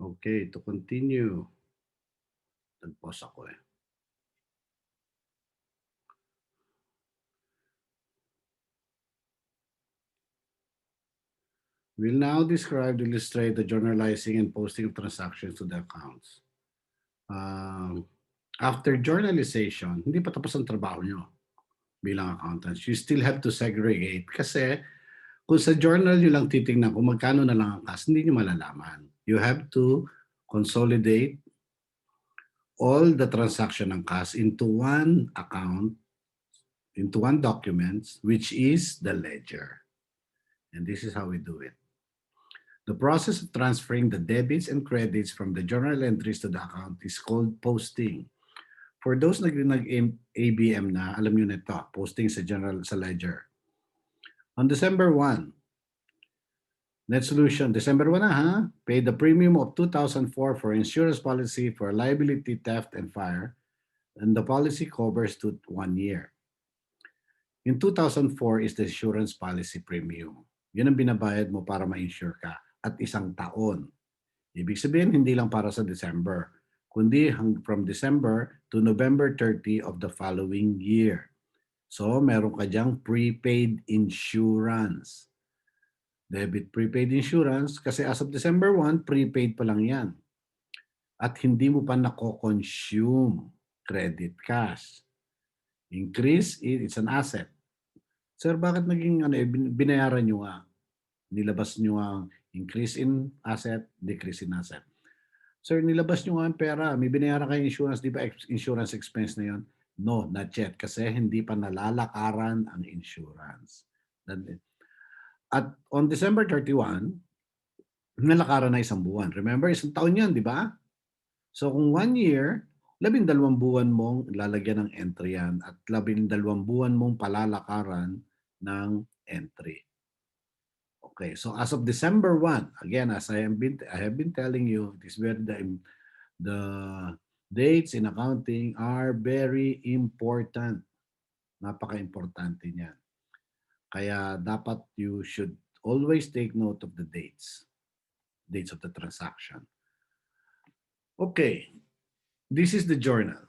Okay, to continue. Nag-pause ako eh. We'll now describe, illustrate the journalizing and posting of transactions to the accounts. After journalization, hindi pa tapos ang trabaho nyo bilang accountants. You still have to segregate kasi kung sa journal nyo lang titingnan kung magkano na lang ang cash, hindi nyo malalaman. You have to consolidate all the transaction ng cash into one account, into one document, which is the ledger. And this is how we do it. The process of transferring the debits and credits from the journal entries to the account is called posting. For those nag-ABM na, alam nyo na ito, posting sa general sa ledger. On December 1, net solution, December 1 na ha, pay the premium of 2004 for insurance policy for liability, theft, and fire, and the policy covers to 1 year. In 2004 is the insurance policy premium. Yun ang binabayad mo para ma-insure ka at isang taon. Ibig sabihin, hindi lang para sa December, kundi from December to November 30 of the following year. So, meron ka diyang prepaid insurance. Debit prepaid insurance kasi as of December 1, prepaid pa lang yan. At hindi mo pa nako-consume credit cash. Increase, it's an asset. Sir, bakit naging binayaran nyo nga? Nilabas nyo ang increase in asset, decrease in asset. Sir, nilabas nyo nga ang pera. May binayaran kayong insurance. Di ba insurance expense na yon? No, not yet. Kasi hindi pa nalalakaran ang insurance. At on December 31, nalakaran na isang buwan. Remember, isang taon yan, di ba? So kung 1 year, 12 buwan mong lalagyan ng entry yan at 12 buwan mong palalakaran ng entry. Okay, so as of December 1, again, as I have been telling you, this where the dates in accounting are very important. Napaka-importante niyan. Kaya dapat you should always take note of the dates of the transaction. Okay, this is the journal.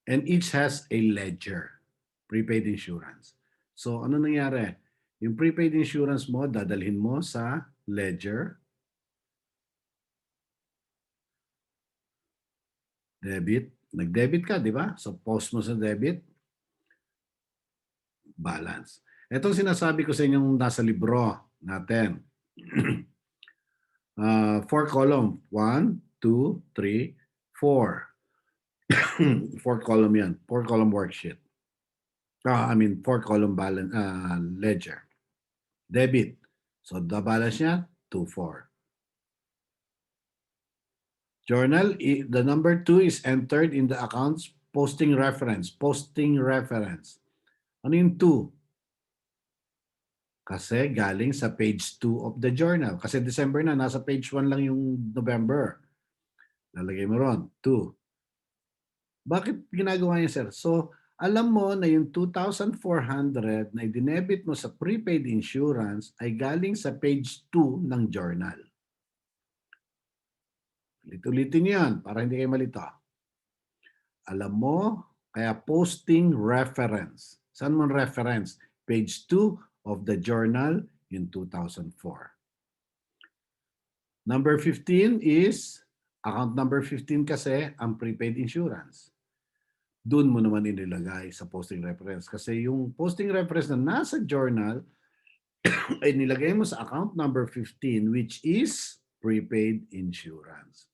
And each has a ledger, prepaid insurance. So ano nangyari? Yung prepaid insurance mo, dadalhin mo sa ledger, debit, nag-debit ka, di ba? So post mo sa debit, balance. Itong sinasabi ko sa inyong nasa libro natin. 4 column, 1, 2, 3, 4. 4 column yan, 4 column worksheet. 4 column balance, ledger. Debit. So the balance niya, 2, 4. Journal, the number 2 is entered in the accounts posting reference. Posting reference. Ano yung 2? Kasi galing sa page 2 of the journal. Kasi December na, nasa page 1 lang yung November. Lalagay mo ron, 2. Bakit ginagawa niya, sir? So, alam mo na yung 2,400 na idinebit mo sa prepaid insurance ay galing sa page 2 ng journal. Ulit-ulitin yan para hindi kayo malito. Alam mo, kaya posting reference. Saan mo reference? Page 2 of the journal in 2004. Number 15 is, account number 15 kasi, ang prepaid insurance. Doon mo naman inilagay sa posting reference. Kasi yung posting reference na nasa journal, ay nilagay mo sa account number 15, which is prepaid insurance.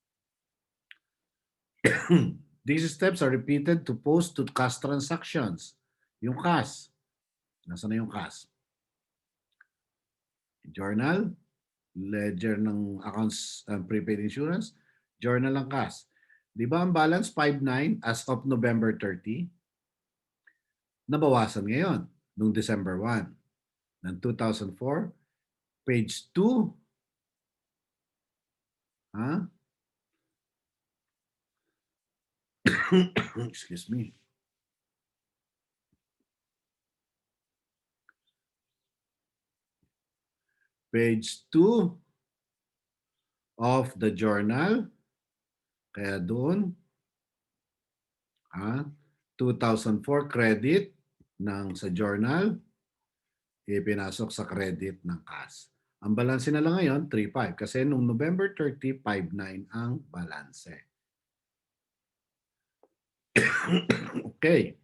These steps are repeated to post to cash transactions. Yung cash. Nasaan na yung cash? Journal, ledger ng accounts prepaid insurance, journal ng cash. Di ba ang balance 5.9 as of November 30? Nabawasan ngayon noong December 1 ng 2004. Page 2. Ha? Excuse me. Page 2 of the journal. Kaya doon, 2004 credit sa journal, ipinasok sa credit ng cash. Ang balanse na lang ngayon, 3.5 kasi nung November 30, 5.9 ang balanse. Okay.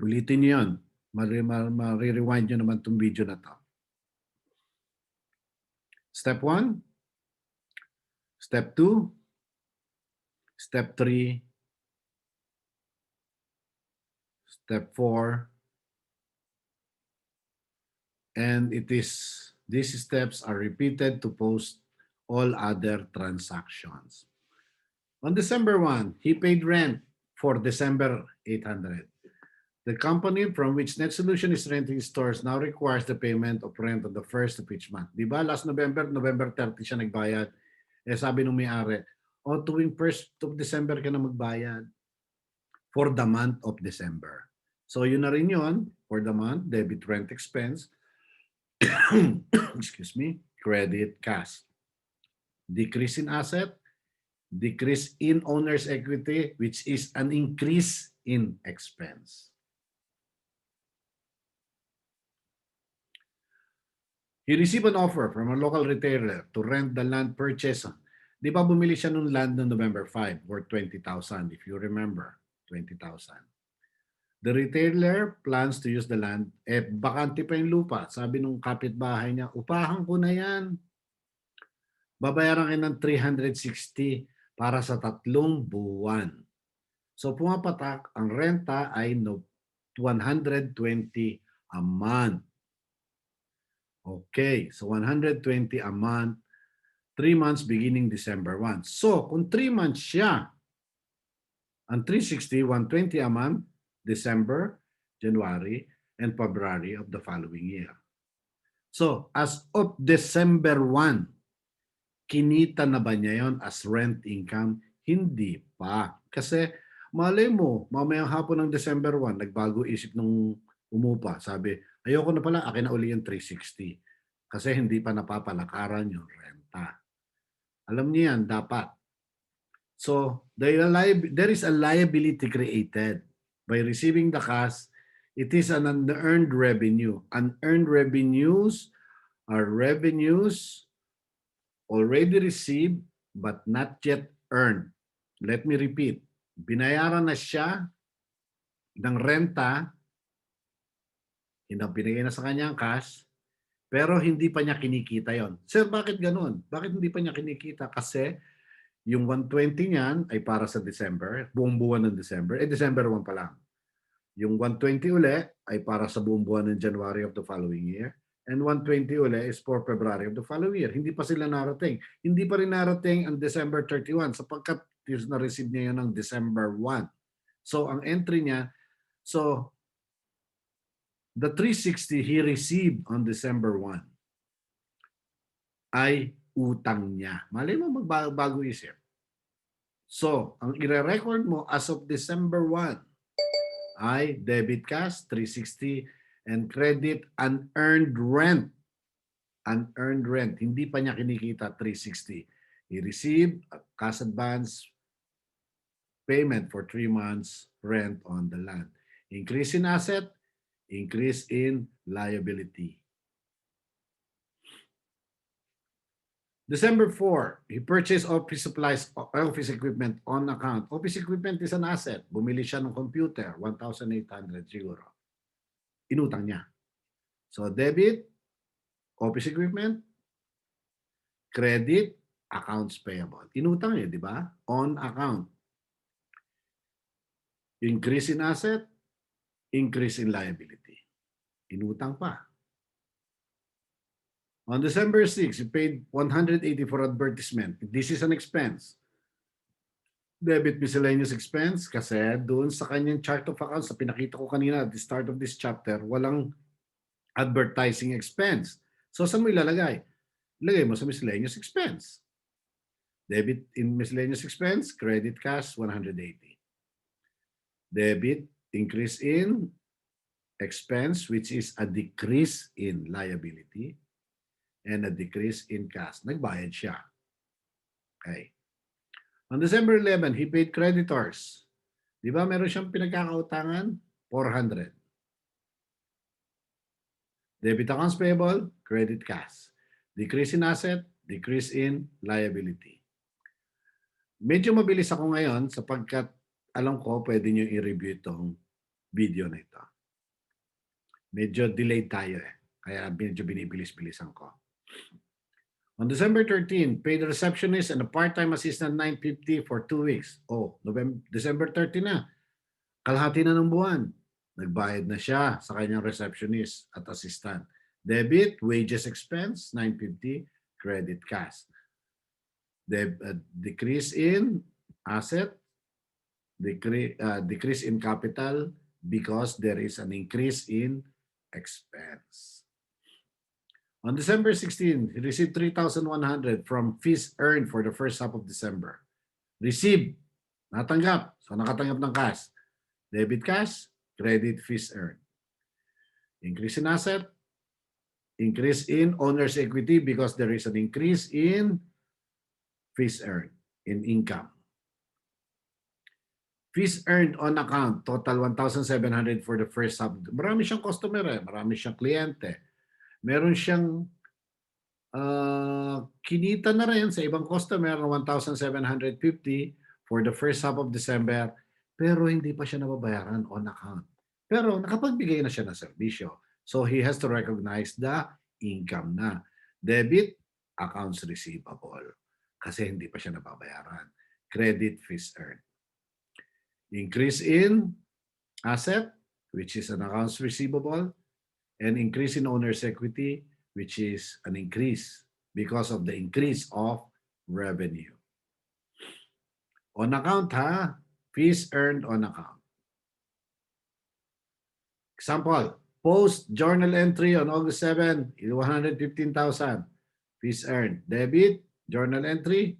Ulitin niyo yun. Marirewind nyo naman itong video na to. Step 1, Step 2, Step 3, Step 4, and these steps are repeated to post all other transactions. On December 1, he paid rent for December 800. The company from which NetSolution is renting stores now requires the payment of rent on the first of each month. Di ba? Last November 30 siya nagbayad. Sabi nung may-ari, tuwing 1st of December ka na magbayad for the month of December. So yun na rin yun, for the month, debit rent expense, excuse me, credit cash. Decrease in asset, decrease in owner's equity, which is an increase in expense. He received an offer from a local retailer to rent the land purchase. Di ba bumili siya ng land noong November 5 worth 20,000 if you remember, 20,000. The retailer plans to use the land. Bakante pa yung lupa. Sabi nung kapitbahay niya, upahan ko na yan. Babayaran kayo ng 360 para sa 3 buwan. So pumapatak, ang renta ay 120 a month. Okay, so 120 a month, 3 months beginning December 1. So kung 3 months siya, ang 360, 120 a month, December, January, and February of the following year. So as of December 1, kinita na ba niya yon as rent income? Hindi pa. Kasi malay mo, mamayang hapon ng December 1, nagbago isip nung umupa. Sabi, ayoko na pala, akin na uli yung 360. Kasi hindi pa napapalakaran yung renta. Alam niyo yan, dapat. So, there is a liability created. By receiving the cash, it is an unearned revenue. Unearned revenues are revenues already received but not yet earned. Let me repeat. Binayaran na siya ng renta, binigay na sa kanya ang cash, pero hindi pa niya kinikita yon. Sir, bakit ganun? Bakit hindi pa niya kinikita? Kasi yung 120 niyan ay para sa December, buong buwan ng December, December 1 pa lang. Yung 120 uli ay para sa buong buwan ng January of the following year. And 120 uli is for February of the following year. Hindi pa sila narating. Hindi pa rin narating ang December 31 sapagkat na-receive niya yun ng December 1. So, ang entry niya, so, the 360 he received on December 1 ay utang niya. Malay mo magbago isip. So, ang ire-record mo as of December 1 ay debit cash, 360, and credit unearned rent. Unearned rent. Hindi pa niya kinikita 360. He received a cash advance payment for 3 months rent on the land. Increase in asset, increase in liability. December 4, he purchased office supplies, office equipment on account. Office equipment is an asset. Bumili siya ng computer, 1,800 siguro. Inutang niya. So debit, office equipment, credit, accounts payable. Inutang di ba? On account. Increase in asset, increase in liability. Inutang pa. On December 6, he paid 180 for advertisement. This is an expense. Debit miscellaneous expense kasi doon sa kanyang chart of accounts na pinakita ko kanina at the start of this chapter, walang advertising expense. So saan mo ilalagay? Ilagay mo sa miscellaneous expense. Debit in miscellaneous expense, credit cash 180. Debit, increase in expense, which is a decrease in liability, and a decrease in cash. Nagbayad siya. Okay. On December 11, he paid creditors. Di ba meron siyang pinagkakautangan? 400. Debit accounts payable, credit cash. Decrease in asset, decrease in liability. Medyo mabilis ako ngayon sapagkat alam ko pwede nyo i-review itong video na ito. Medyo delayed tayo eh. Kaya medyo binibilis-bilisan ko. On December 13, paid the receptionist and a part-time assistant $950 for 2 weeks. Oh, December 30 na. Kalahati na ng buwan. Nagbayad na siya sa kanyang receptionist at assistant. Debit, wages expense, $950, credit cash. Decrease in asset, decrease in capital because there is an increase in expense. On December 16, he received 3,100 from fees earned for the first half of December. Received, natanggap. So nakatanggap ng cash. Debit cash, credit fees earned. Increase in asset, increase in owner's equity because there is an increase in fees earned, in income. Fees earned on account, total 1,700 for the first half. Marami siyang customer eh, marami siyang kliyente. Meron siyang kinita na rin sa ibang customer ng 1,750 for the first half of December, pero hindi pa siya nababayaran on account. Pero nakapagbigay na siya ng serbisyo. So he has to recognize the income na. Debit, accounts receivable. Kasi hindi pa siya nababayaran. Credit, fees earned. Increase in asset, which is an accounts receivable, and increase in owner's equity, which is an increase because of the increase of revenue. On account ha, fees earned on account. Example, post journal entry on August 7, 115,000. Fees earned. Debit, journal entry,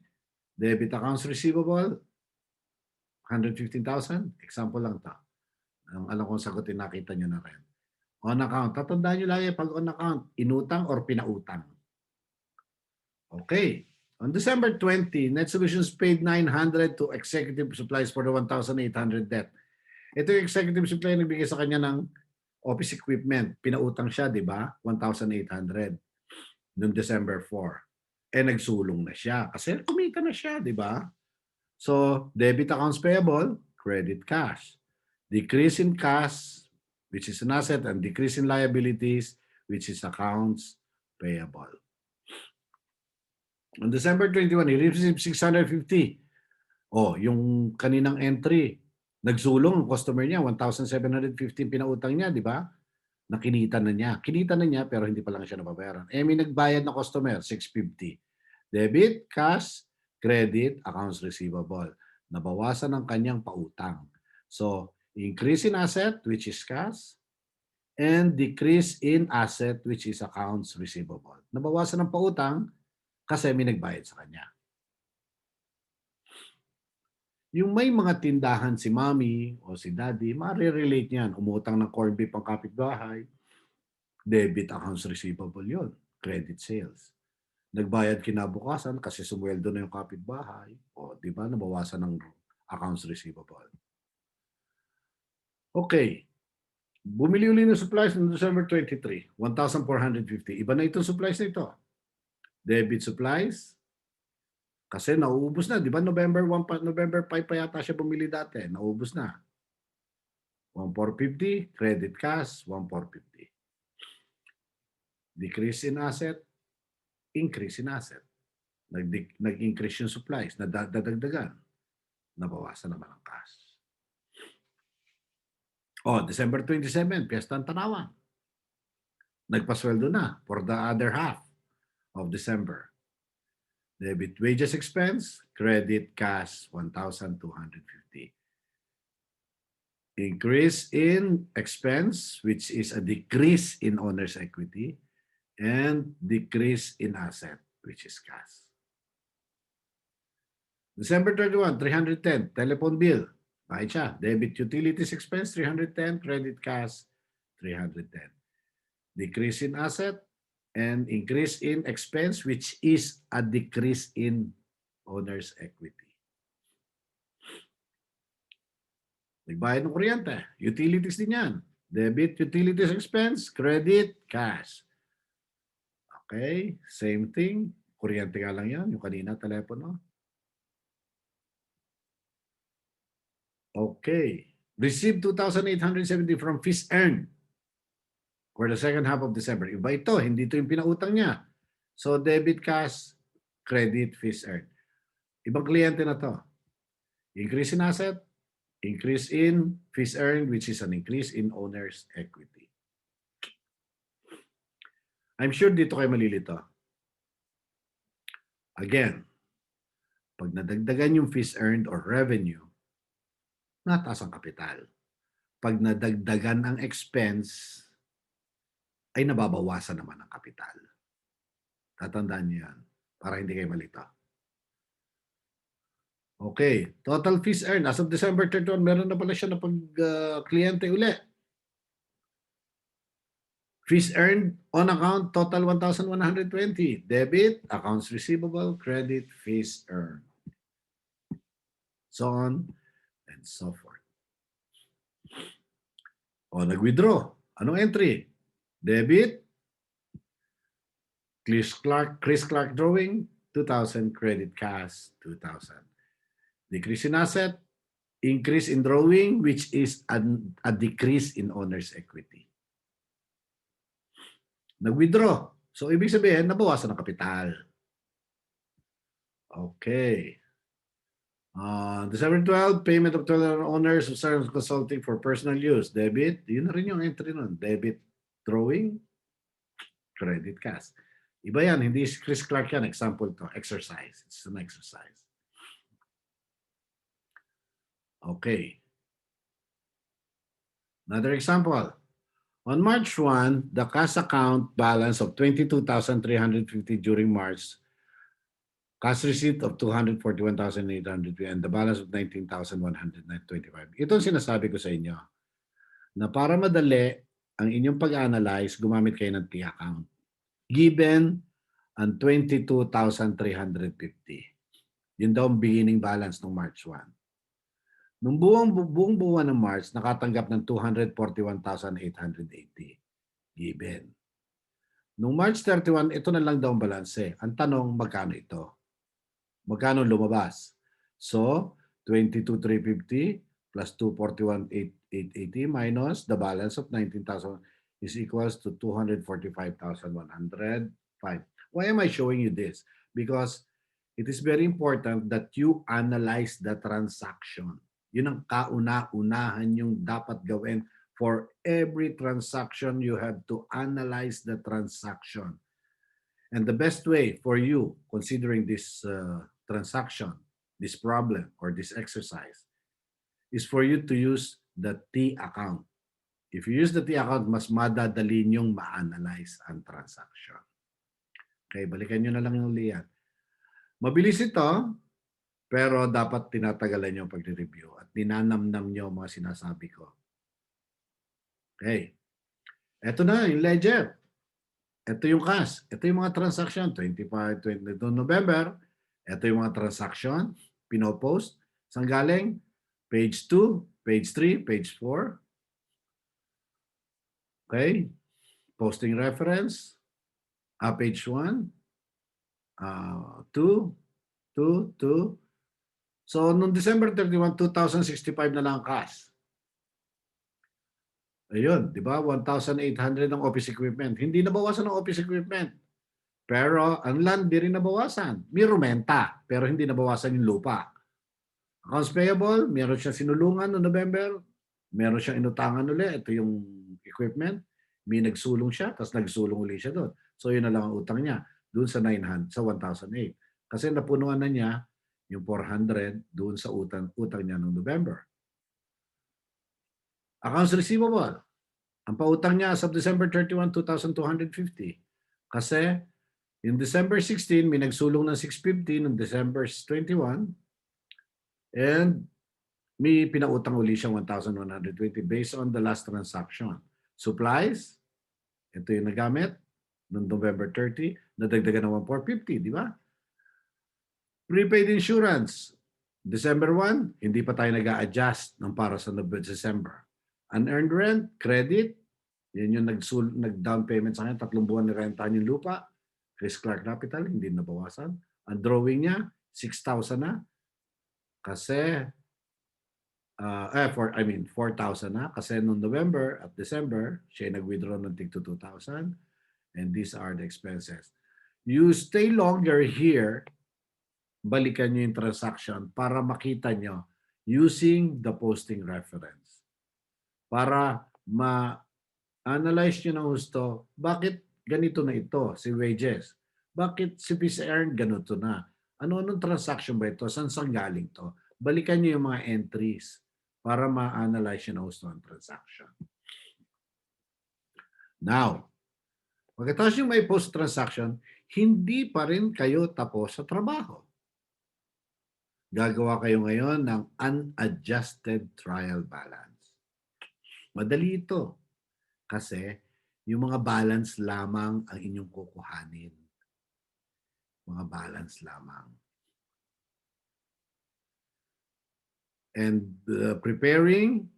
debit accounts receivable, 115,000. Example lang to. Ang alam kong sagutin, nakita nyo na rin. On account. Tatandaan nyo lagi pag on account, inutang or pinautang. Okay. On December 20, Net Solutions paid 900 to executive supplies for the 1,800 debt. Ito yung executive supply na nagbigay sa kanya ng office equipment. Pinautang siya, di ba? 1,800 noong December 4. Nagsulong na siya kasi kumita na siya, di ba? So, debit accounts payable, credit cash. Decrease in cash, which is an asset, and decrease in liabilities, which is accounts payable. On December 21, he received 650. Oh, yung kaninang entry, nagsulong ang customer niya, 1,750 pinautang niya, di ba? Nakinita na niya. Kinita na niya pero hindi pa lang siya nababayaran. May nagbayad na customer, 650. Debit, cash, credit, accounts receivable. Nabawasan ang kanyang pautang. So, increase in asset, which is cash, and decrease in asset, which is accounts receivable. Nabawasan ang pautang kasi may nagbayad sa kanya. Yung may mga tindahan si mommy o si daddy, ma-relate niyan. Umutang ng corned beef ang kapitbahay, debit accounts receivable yon, credit sales. Nagbayad kinabukasan kasi sumweldo na yung kapitbahay. O, di ba, nabawasan ng accounts receivable. Okay. Bumili uli ng supplies noong December 23, 1,450. Iba na itong supplies na ito. Debit supplies, kasi nauubos na. Di ba November 1, November 5 pa yata siya bumili dati. Nauubos na. 1,450, credit cash, 1,450. Decrease in asset, increase in asset. Nag-increase yung supplies, nadadagdagan. Nabawasan naman ang cash. Oh, December 27, Fiesta ng Tanawan. Nagpasweldo na for the other half of December. Debit wages expense, credit cash, 1,250. Increase in expense, which is a decrease in owner's equity, and decrease in asset, which is cash. December 31, 310, telephone bill. Bayad siya. Debit utilities expense, 310. Credit cash, 310. Decrease in asset and increase in expense, which is a decrease in owner's equity. Nagbayad ng kuryente, utilities din yan. Debit, utilities expense, credit, cash. Okay, same thing. Kuryente nga lang yan, yung kanina, telepono. Okay. Received 2,870 from fees earned for the second half of December. Iba ito, hindi ito yung pinautang niya. So, debit, cash, credit, fees earned. Ibang kliyente na to. Increase in asset, increase in fees earned, which is an increase in owner's equity. I'm sure dito kayo malilito. Again, pag nadagdagan yung fees earned or revenue, nataas ang kapital. Pag nadagdagan ang expense, ay nababawasan naman ang kapital. Tatandaan niyo yan para hindi kayo malito. Okay, total fees earned as of December 31, meron na pala siya na pag-kliyente uli. Fees earned on account, total 1,120. Debit, accounts receivable, credit, fees earned. So on and so forth. O, nag-withdraw. Anong entry? Debit, Chris Clark drawing, 2,000. Credit cash, 2,000. Decrease in asset, increase in drawing, which is a decrease in owner's equity. Nag-withdraw. So, ibig sabihin, nabawasan ang kapital. Okay. December 12, payment of 12 owners of service consulting for personal use. Debit, yun na rin yung entry nun. Debit, drawing, credit cash. Iba yan, hindi si Chris Clark yan. Example to, exercise. It's an exercise. Okay. Another example. On March 1, the cash account balance of 22,350 during March, cash receipt of 241,800 and the balance of 19,125. Ito ang sinasabi ko sa inyo na para madali ang inyong pag-analyze, gumamit kayo ng T account. Given ang 22,350. Yun daw ang beginning balance ng March 1. Nung buong buwan ng March, nakatanggap ng 241,880. Given. Nung March 31, ito na lang daw ang balanse. Ang tanong, magkano ito? Magkano lumabas? So, 22,350 plus 241,880 minus the balance of 19,000 is equals to 245,105. Why am I showing you this? Because it is very important that you analyze the transaction. Yun ang kauna-unahan yung dapat gawin. For every transaction, you have to analyze the transaction. And the best way for you, considering this transaction, this problem, or this exercise, is for you to use the T account. If you use the T account, mas madadali niyong ma-analyze ang transaction. Okay, balikan nyo na lang yung liyan. Mabilis ito, pero dapat tinatagalan nyo ang pag-review at ninanamnam nyo mga sinasabi ko. Okay. Ito na, yung ledger. Ito yung cash. Ito yung mga transaction. 25, 22 November. Ito yung mga transaction. Pinopost. Saan galing? Page 2, page 3, page 4. Okay. Posting reference. Page 1. 2, 2, 2. So, noong December 31, 2,065 na lang cash. Ayun, di ba? 1,800 ng office equipment. Hindi nabawasan ng office equipment. Pero ang land di rin nabawasan. May rumenta, pero hindi nabawasan yung lupa. Accounts payable, meron siyang sinulungan noong November. Meron siyang inutangan ulit. Ito yung equipment. May nagsulong siya, tapos nagsulong ulit siya doon. So yun na lang ang utang niya. Doon sa 900, sa 1,008. Kasi napunuan na niya yung 400 doon sa utang niya noong November. Accounts receivable. Ang pautang niya sa December 31, 2,250. Kasi yung December 16, may nagsulong ng 650 noong December 21 and may pinautang uli siyang 1,120 based on the last transaction. Supplies, ito yung nagamit noong November 30, nadagdagan ng 1,450, di ba? Prepaid insurance. December 1, hindi pa tayo nag-a-adjust ng para sa December. Unearned rent, credit, yan yung nag-down payment sa akin, 3 buwan na rentahan yung lupa. Chris Clark Capital, hindi nabawasan. Ang drawing niya, 6,000 na. Kasi, 4,000 na. Kasi noong November at December, siya nag-withdraw ng tig to 2,000. And these are the expenses. You stay longer here, balikan nyo yung transaction para makita nyo using the posting reference. Para ma-analyze nyo ng gusto, bakit ganito na ito, si wages? Bakit si fees earned ganito na? Ano-anong transaction ba ito? Saan galing to? Balikan nyo yung mga entries para ma-analyze nyo ng gusto ang transaction. Now, pagkatapos yung may post transaction, hindi pa rin kayo tapos sa trabaho. Gagawa kayo ngayon ng unadjusted trial balance. Madali ito kasi yung mga balance lamang ang inyong kukuhanin. Mga balance lamang. And preparing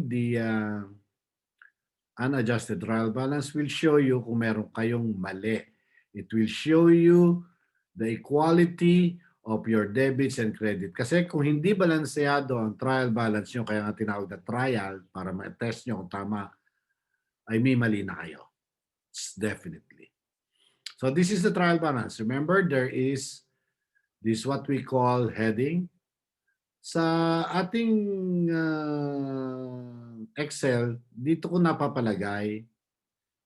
the unadjusted trial balance will show you kung meron kayong mali. It will show you the equality of your debits and credit. Kasi kung hindi balanseado ang trial balance nyo, kaya nga tinawag na trial para ma-test nyo kung tama, ay may mali na kayo. It's definitely. So this is the trial balance. Remember, there is this what we call heading. Sa ating Excel, dito ko napapalagay,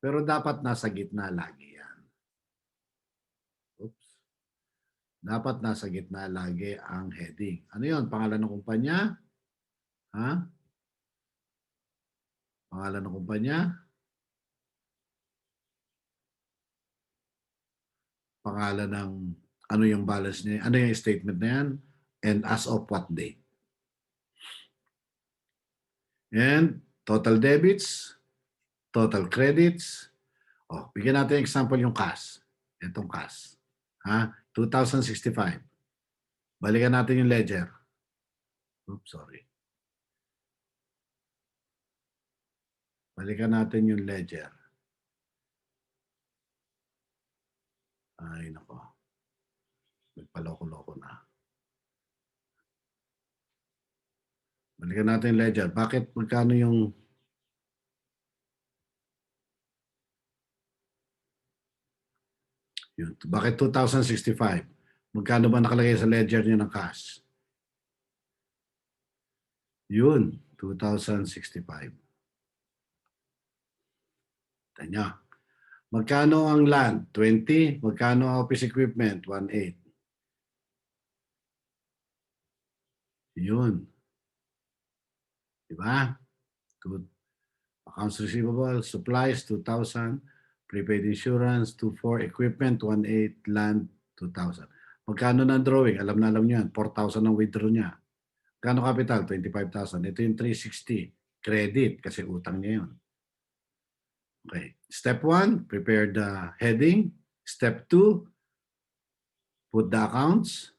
pero dapat nasa gitna lagi yan. Oops. Dapat nasa gitna lagi ang heading. Ano yun? Pangalan ng kumpanya? Ha? Pangalan ng kumpanya? Pangalan ng ano yung balance niya? Ano yung statement na yan? And as of what date? And total debits, total credits. Oh, bigyan natin example yung cash. Itong cash. Ha? 2,065. Balikan natin yung ledger. Oops, sorry. Balikan natin yung ledger. Ay, nako. Nagpaloko-loko na. Balikan natin yung ledger. Bakit magkano yung yun? Bakit 2,065? Magkano ba nakalagay sa ledger niyo ng cash? Yun, 2,065. Tanya. Magkano ang land? 20. Magkano ang office equipment? 1,800. Yun. Diba? Good. Accounts receivable, supplies, 2,000. Prepaid insurance, 2,400. Equipment, 1,800. Land, 2,000. Magkano ng drawing? Alam na alam niyo yan. 4,000 ang withdraw niya. Magkano capital? 25,000. Ito yung 360. Credit kasi utang niya yun. Okay. Step 1, prepare the heading. Step 2, put the accounts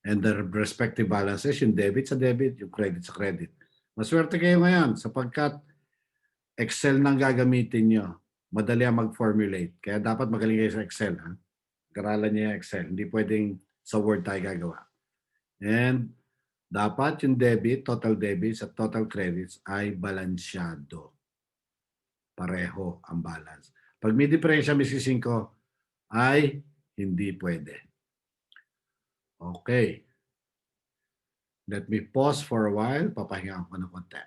and the respective balances, yung debit sa debit, yung credit sa credit. Maswerte kayo ngayon sapagkat Excel nang gagamitin nyo. Madali ang mag-formulate. Kaya dapat magaling kayo sa Excel. Ha? Karalan niyo yung Excel. Hindi pwedeng sa Word tayo gagawa. And dapat yung debit, total debits at total credits ay balansyado. Pareho ang balance. Pag may diferensya, may 5, ay hindi pwede. Okay. Let me pause for a while. Papahinga ko ng konti.